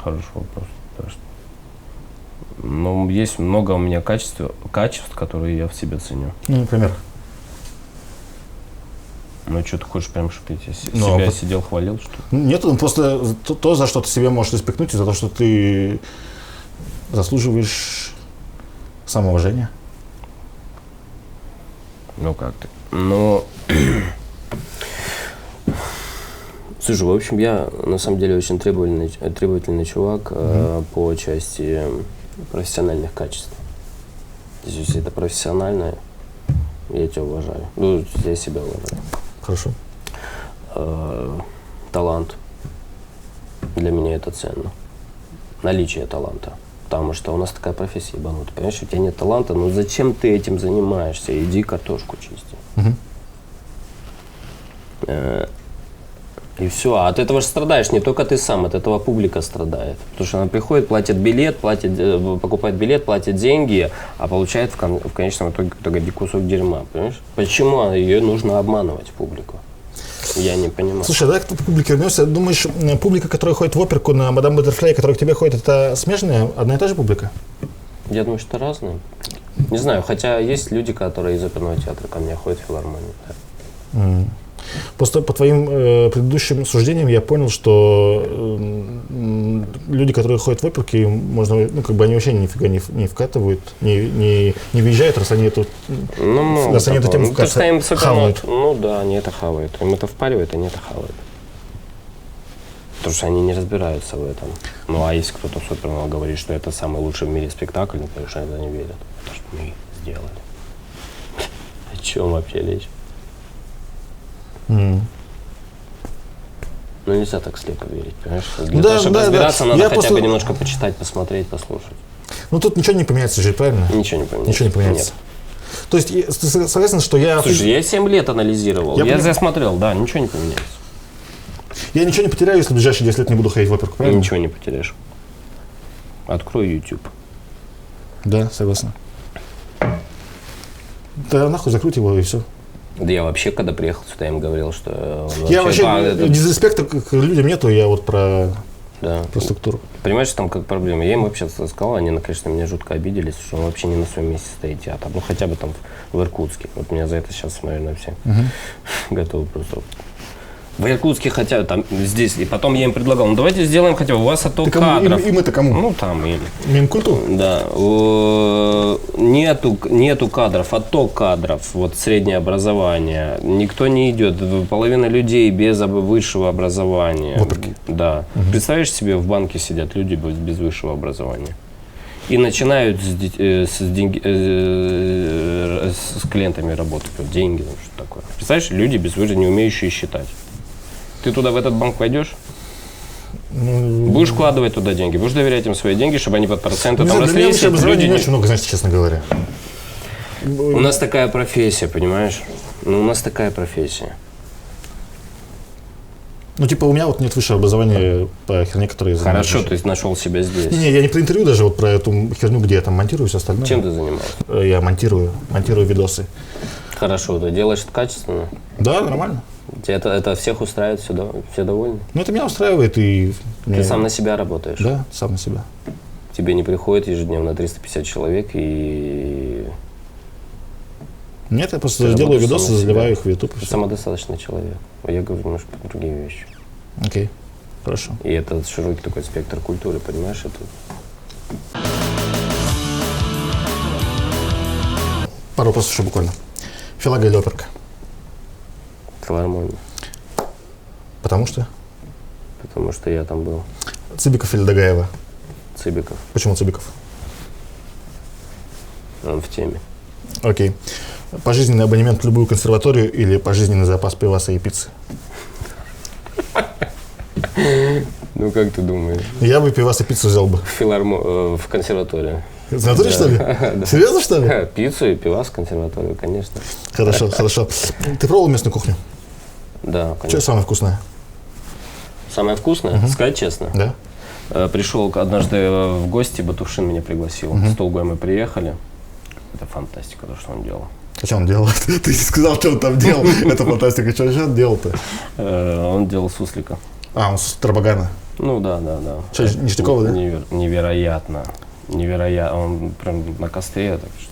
Хороший вопрос. Но есть много у меня качеств, которые я в себе ценю. Ну, например? Ну, что ты хочешь прям, чтобы я себя сидел, хвалил, что ли? Нет, просто то, за что ты себе можешь респектнуть, и за то, что ты заслуживаешь самоуважения. Ну, как ты? Ну, слушай, в общем, я на самом деле очень требовательный чувак по части профессиональных качеств. То есть, если это профессиональное, я тебя уважаю. Ну, я себя уважаю. Хорошо. Талант. Для меня это ценно. Наличие таланта. Потому что у нас такая профессия ебанутая. Понимаешь, у тебя нет таланта, ну зачем ты этим занимаешься? Иди картошку чисти. И все. А от этого же страдаешь не только ты сам, от этого публика страдает. Потому что она приходит, платит билет, покупает билет, платит деньги, а получает в конечном итоге кусок дерьма. Понимаешь? Почему ее нужно обманывать, публику? Я не понимаю. Слушай, да, к публике вернемся. Думаешь, публика, которая ходит в оперку на Мадам Баттерфляй, которая к тебе ходит, это смежная, одна и та же публика? Я думаю, что разные. Не знаю, хотя есть люди, которые из оперного театра ко мне ходят в филармонию. Да. Просто по твоим предыдущим суждениям я понял, что люди, которые ходят в оперки, можно, ну, как бы они вообще нифига не вкатывают, не въезжают, раз они эту, раз они эту тему хавают. Ну да, они это хавают. Им это впаривают, они это хавают. Потому что они не разбираются в этом. Ну а если кто-то с оперного говорит, что это самый лучший в мире спектакль, ну, конечно, это не верят. Потому что мы сделали. О чем вообще речь? Ну, нельзя так слепо верить, понимаешь? Для того, чтобы разбираться, надо хотя бы немножко почитать, посмотреть, послушать. Ну, тут ничего не поменяется же, правильно? Ничего не поменяется. Ничего не поменяется. Нет. То есть, ты согласен, что я... Слушай, я 7 лет анализировал, я засмотрел, да, ничего не поменяется. Я ничего не потеряю, если в ближайшие 10 лет не буду ходить в оперку, правильно? Ничего не потеряешь. Открой YouTube. Да, согласен. Да нахуй закрыть его и все. Да я вообще, когда приехал сюда, им говорил, что... Я вообще дизреспекта к людям нету, я вот про структуру. Понимаешь, там как проблема. Я им вообще сказал, они, конечно, меня жутко обиделись, что он вообще не на своем месте стоит театр. Ну, хотя бы там в Иркутске. Вот меня за это сейчас, наверное, все готовы просто... В Иркутске хотя там здесь. И потом я им предлагал, ну давайте сделаем хотя бы у вас отток кадров. Им это кому? Ну там им. Минкульту? Да. Нету кадров, отток кадров, вот среднее образование. Никто не идет. Половина людей без высшего образования. Вот да. Представляешь себе, в банке сидят люди без высшего образования. И начинают с клиентами работать. Вот деньги, ну, что такое. Представляешь, люди без высшего, не умеющие считать. Ты туда в этот банк пойдешь? Будешь вкладывать туда деньги, будешь доверять им свои деньги, чтобы они под проценты там росли. Если люди не очень много, знаете, честно говоря. У нас такая профессия, понимаешь? Ну, у нас такая профессия. Ну, типа, у меня вот нет высшего образования по херне, которая я занимаюсь. Хорошо, ты нашел себя здесь. Не, я не про интервью даже, вот про эту херню, где я там монтирую все остальное. Чем ты занимался? Я монтирую видосы. Хорошо, ты делаешь это качественно? Да, нормально. Тебе это всех устраивает, все довольны? Ну, это меня устраивает и... Ты сам на себя работаешь? Да, сам на себя. Тебе не приходит ежедневно 350 человек и... Нет, я просто делаю видосы, заливаю их в YouTube. Ты самодостаточный человек. Я говорю немножко про другие вещи. Окей, хорошо. И это широкий такой спектр культуры, понимаешь? Это... Пару вопросов еще буквально. Филага или оперка? Филармония. Потому что? Потому что я там был. Цыбиков или Дагаева? Цыбиков. Почему Цыбиков? Он в теме. Окей. Пожизненный абонемент в любую консерваторию или пожизненный запас пиваса и пиццы? Ну, как ты думаешь? Я бы пивас и пиццу взял бы. В консерваторию. В натуре, что ли? Серьезно, что ли? Пиццу и пивас в консерваторию, конечно. Хорошо, хорошо. Ты пробовал местную кухню? Да, конечно. Что самое вкусное? Самое вкусное? Сказать честно? Да. Пришел однажды в гости, Батушин меня пригласил. С Толгой мы приехали. Это фантастика, то, что он делал. А что он делал? Ты сказал, что он там делал. Это фантастика. Что он делал-то? Он делал суслика. Он с Тарбагана. Ну да. Что, Ништякова, да? Невероятно. Невероятно. Он прям на костре, так что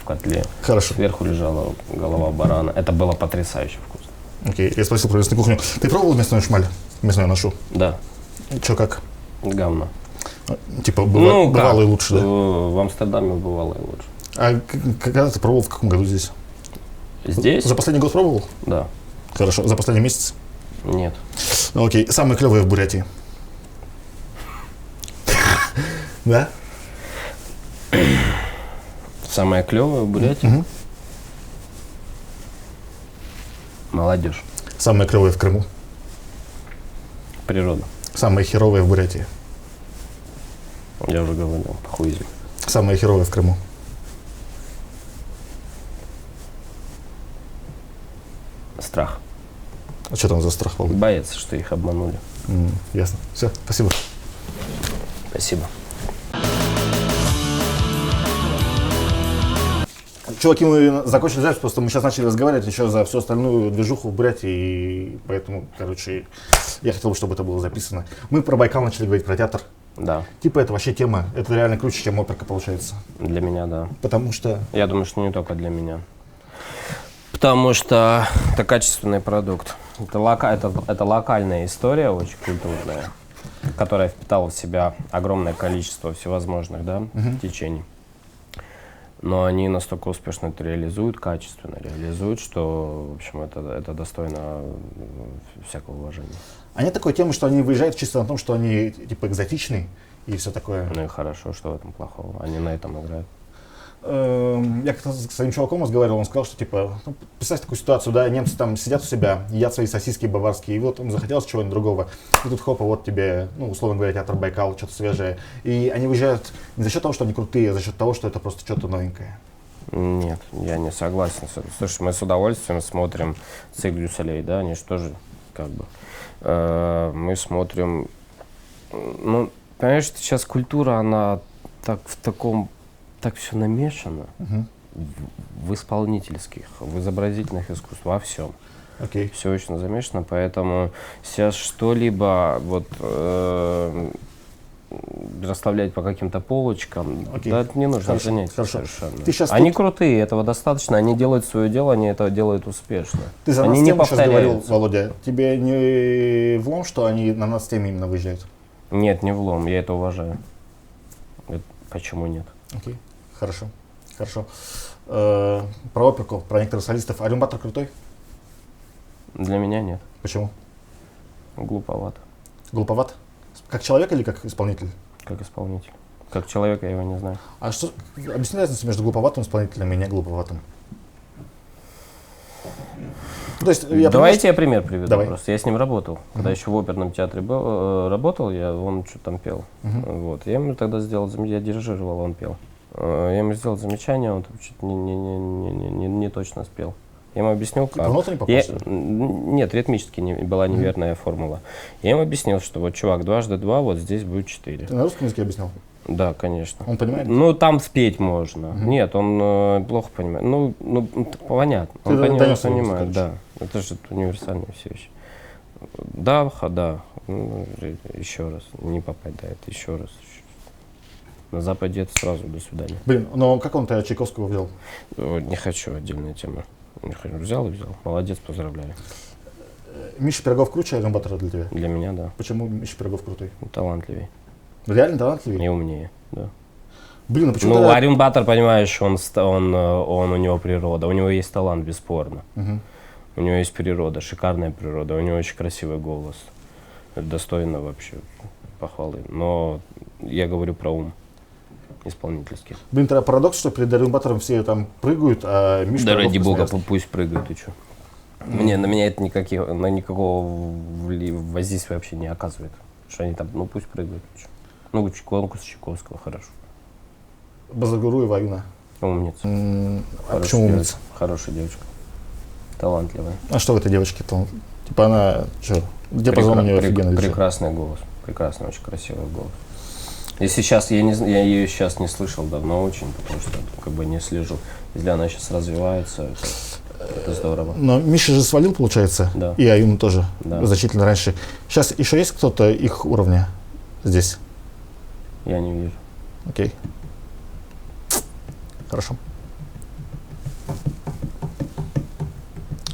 в котле. Хорошо. Сверху лежала голова барана. Это было потрясающе вкусно. Окей, я спросил про местную кухню. Ты пробовал местную шмаль? Местную ношу? Да. Че как? Говно. Типа бывало и лучше, да? В Амстердаме бывало и лучше. А когда ты пробовал, в каком году здесь? Здесь? За последний год пробовал? Да. Хорошо. За последний месяц? Нет. Окей. Самые клевые в Бурятии? Да? Самое клевое в Бурятии? Молодежь. Самые клевые в Крыму? Природа. Самые херовые в Бурятии? Я уже говорил, похуизм. Самые херовые в Крыму? Страх. А что там за страх? Боятся, что их обманули. Ясно. Все, спасибо. Спасибо. Чуваки, мы закончили запись, просто мы сейчас начали разговаривать еще за всю остальную движуху в Бурятии, и поэтому, короче, я хотел бы, чтобы это было записано. Мы про Байкал начали говорить, про театр. Да. Типа это вообще тема, это реально круче, чем оперка получается. Для меня, да. Потому что... Я думаю, что не только для меня. Потому что это качественный продукт. Это локальная история, очень культурная, которая впитала в себя огромное количество всевозможных течений. Но они настолько успешно это реализуют, качественно реализуют, что, в общем, это достойно всякого уважения. А нет такой темы, что они выезжают чисто на том, что они типа экзотичные и все такое? Ну и хорошо, что в этом плохого. Они на этом играют. Я как-то с своим чуваком разговаривал, он сказал, что типа, представь такую ситуацию, да, немцы там сидят у себя, едят свои сосиски баварские, и вот им захотелось чего-нибудь другого, и тут хопа, вот тебе, условно говоря, театр Байкал, что-то свежее, и они выезжают не за счет того, что они крутые, а за счет того, что это просто что-то новенькое. Нет, я не согласен с этим. Слушай, мы с удовольствием смотрим Цирк дю Солей, да, они же тоже как бы, мы смотрим, понимаешь, сейчас культура, она так все намешано в исполнительских, в изобразительных искусствах, во всем. Okay. Все очень замешано, поэтому сейчас что-либо расставлять по каким-то полочкам, да, это не нужно занять совершенно. Они крутые, этого достаточно, они делают свое дело, они это делают успешно. Ты за нас они тему сейчас говорил, Володя, тебе не влом, что они на нас теме именно выезжают? Нет, не влом, я это уважаю. Почему нет? Окей. Хорошо. Про оперку, про некоторых солистов. Арюн Батор крутой? Для меня нет. Почему? Глуповато. Глуповат? Как человек или как исполнитель? Как исполнитель. Как человек я его не знаю. А что, объясни разницу между глуповатым исполнителем и не глуповатым? То есть, давайте я пример приведу. Давай. Просто. Я с ним работал. Когда еще в оперном театре работал, он что-то там пел. Вот. Я ему тогда сделал, я дирижировал, он пел. Я ему сделал замечание, он чуть не точно спел. Я ему объяснил, как. По нотам не попался? Нет, ритмически была неверная формула. Я ему объяснил, что вот, чувак, 2 × 2, вот здесь будет 4. Ты на русском языке объяснял? Да, конечно. Он понимает? Ну, там спеть можно. Нет, он плохо понимает. Понятно. Он понимает, да. Это же универсальные все вещи. Да. Еще раз. Не попадает. Еще раз. На Западе это сразу до свидания. Блин, но как он-то Чайковского взял? Не хочу, отдельная тема. Взял и взял. Молодец, поздравляю. Миша Пирогов круче Арюн Батора для тебя? Для меня, да. Почему Миша Пирогов крутой? Талантливее. Реально талантливее? И умнее, да. Блин, а почему? Арюн Батор, понимаешь, он у него природа. У него есть талант, бесспорно. У него есть природа, шикарная природа. У него очень красивый голос. Это достойно вообще похвалы. Но я говорю про ум. Исполнительский. Блин, тогда парадокс, что перед Арюн Батором все там прыгают, а Миша да Пирогов ради бога, смеется. пусть прыгают, ты что. На меня это никакого воздействия вообще не оказывает. Что они там, пусть прыгают. Конкурс Чайковского, хорошо. Базаргуруева Арюна. Умница. А почему умница? Хорошая девочка. Талантливая. А что в этой девочке? Типа она, что, диапазон у нее офигенный. Прекрасный голос. Прекрасный, очень красивый голос. И сейчас, я ее сейчас не слышал давно очень, потому что как бы не слежу. Если она сейчас развивается, это здорово. Но Миша же свалил, получается, Да. и Аюн тоже, Да. значительно раньше. Сейчас еще есть кто-то их уровня здесь? Я не вижу. Окей. Хорошо.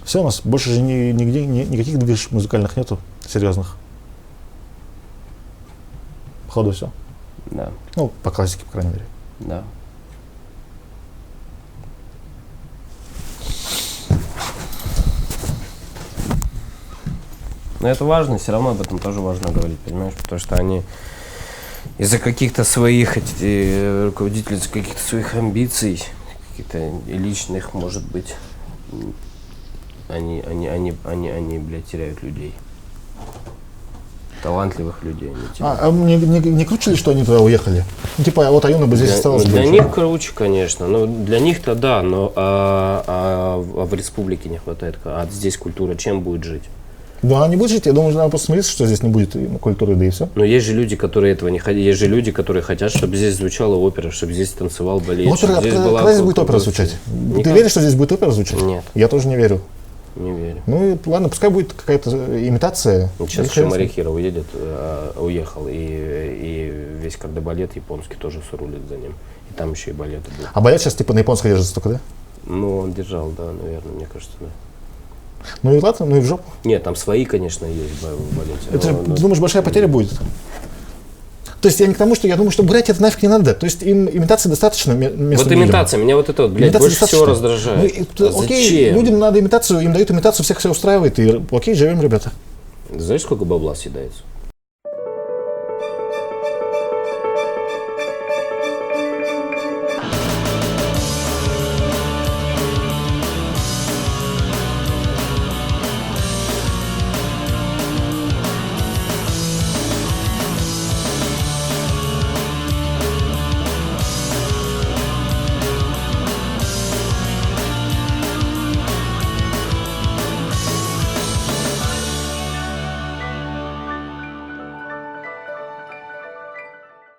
Все, у нас больше же нигде никаких движ музыкальных нету, серьезных. Походу все. Да, Ну, по классике, по крайней мере. да. Но это важно, все равно об этом тоже важно говорить, понимаешь? Потому что они из-за каких-то своих, эти руководители, из-за каких-то своих амбиций, каких-то и личных, может быть, они, блядь, теряют людей. Талантливых людей. Они теряют. А не круче ли, что они туда уехали? Ну, типа, вот Аюна бы здесь осталась. Для бы. них круче, конечно. Но для них-то да, но в республике не хватает. А здесь культура чем будет жить? Да, она не будет жить, я думаю, надо просто смириться, что здесь не будет культуры, да и все. Но есть же люди, которые этого не хотят. Есть же люди, которые хотят, чтобы здесь звучала опера, чтобы здесь танцевал балет. Опера, когда здесь будет опера звучать? Никак. Ты веришь, что здесь будет опера звучать? Нет. Я тоже не верю. Не верю. Ну и ладно, пускай будет какая-то имитация. Сейчас И еще хрен с ним. Марихира уехал, и весь кардебалет японский тоже сурулит за ним. И там еще и балеты будут. А балет сейчас типа на японской держится только, да? Ну, он держал, да, наверное, мне кажется, да. Ну и ладно, ну и в жопу. Нет, там свои, конечно, есть в балете. Это же, но- ты думаешь, большая потеря будет? То есть я не к тому, что я думаю, что брать это нафиг не надо. То есть им имитации достаточно местным Вот людям. имитация, меня вот это, вот, блядь, Имитации больше всего достаточно. раздражает. Ну, А окей, зачем? людям надо имитацию, им дают имитацию, всех все устраивает, и окей, живем, ребята. Знаешь, сколько бабла съедается?